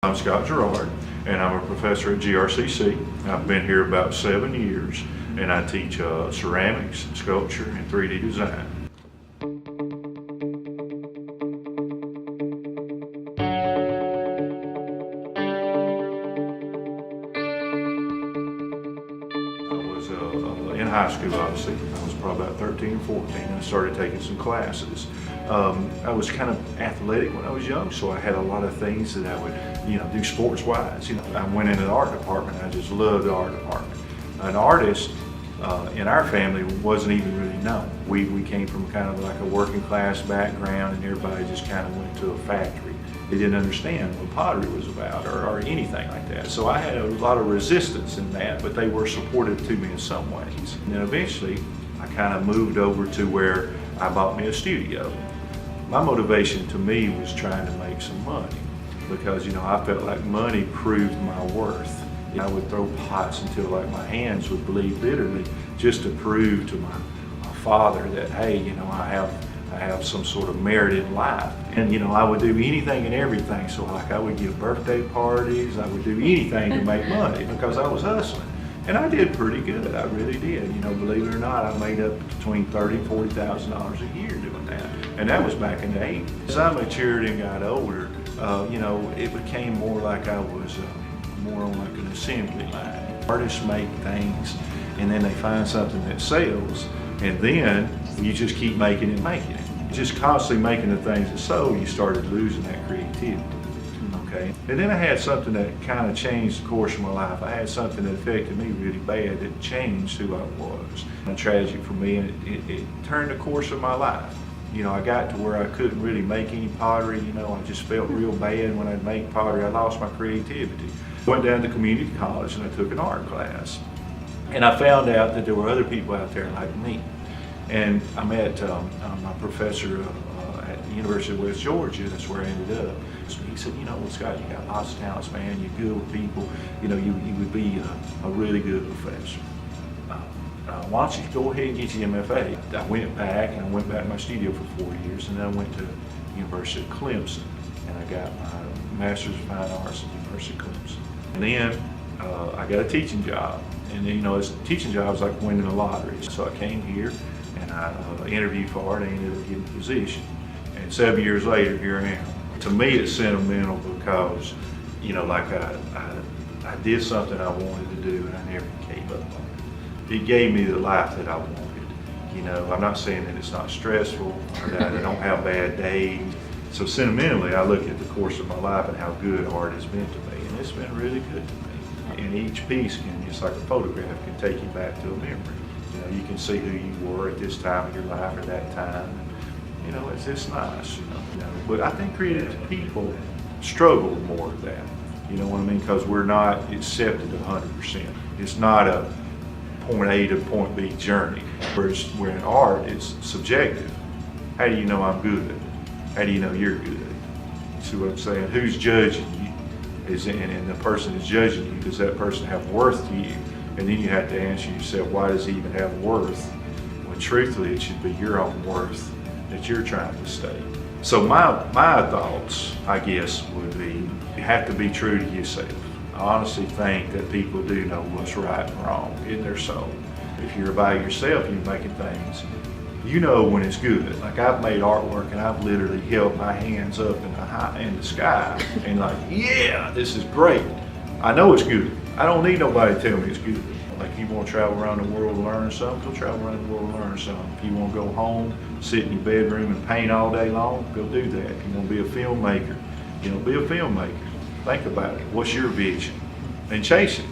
I'm Scott Garrard, and I'm a professor at GRCC. I've been here about 7 years, and I teach ceramics, sculpture, and 3D design. In high school, obviously, I was probably about 13 or 14, and I started taking some classes. I was kind of athletic when I was young, so I had a lot of things that I would, do sports-wise. I went into the art department. I just loved the art department. An artist in our family wasn't even really known. We came from kind of like a working class background, and everybody just kind of went to a factory. They didn't understand what pottery was about or anything like that. So I had a lot of resistance in that, but they were supportive to me in some ways. And then eventually, I kind of moved over to where I bought me a studio. My motivation to me was trying to make some money because, I felt like money proved my worth. I would throw pots until like my hands would bleed literally just to prove to my father that, hey, I have some sort of merit in life. And I would do anything and everything. So like I would give birthday parties, I would do anything to make money because I was hustling. And I did pretty good, I really did. Believe it or not, I made up between $30,000 and $40,000 a year doing that. And that was back in the 80s. As I matured and got older, it became more like I was more on like an assembly line. Artists make things and then they find something that sells, and then you just keep making it. Just constantly making the things that sold, you started losing that creativity. Okay? And then I had something that kind of changed the course of my life. I had something that affected me really bad that changed who I was. A tragedy for me, and it turned the course of my life. I got to where I couldn't really make any pottery. I just felt real bad when I'd make pottery. I lost my creativity. I went down to community college and I took an art class. And I found out that there were other people out there like me. And I met my professor at the University of West Georgia. That's where I ended up. So he said, Scott, you got lots of talents, man. You're good with people. You would be a really good professor. Why don't you go ahead and get your MFA? I went back to my studio for 4 years, and then I went to University of Clemson, and I got my Master's of Fine Arts at University of Clemson. And then I got a teaching job. And then, this teaching job was like winning a lottery. So I came here and I interviewed for it and ended up getting the position. And 7 years later, here I am. To me, it's sentimental because, I did something I wanted to do and I never gave up on it. It gave me the life that I wanted. I'm not saying that it's not stressful or that I don't have bad days. So sentimentally, I look at the course of my life and how good art has been to me, and it's been really good to me. And each piece just like a photograph, can take you back to a memory. You can see who you were at this time of your life or that time. And, it's just nice. But I think creative people struggle with more of that. You know what I mean? Because we're not accepted 100%. It's not a point A to point B journey. Whereas where in art, it's subjective. How do you know I'm good? How do you know you're good? You see what I'm saying? Who's judging you? And the person is judging you, does that person have worth to you? And then you have to answer yourself, why does he even have worth? When truthfully, it should be your own worth that you're trying to state. So my thoughts, I guess, would be, you have to be true to yourself. I honestly think that people do know what's right and wrong in their soul. If you're by yourself, you're making things, you know when it's good. Like I've made artwork and I've literally held my hands up in the sky and like, yeah, this is great. I know it's good. I don't need nobody to tell me it's good. Like if you want to travel around the world and learn something, go travel around the world and learn something. If you want to go home, sit in your bedroom and paint all day long, go do that. If you want to be a filmmaker, be a filmmaker. Think about it. What's your vision? And chase it.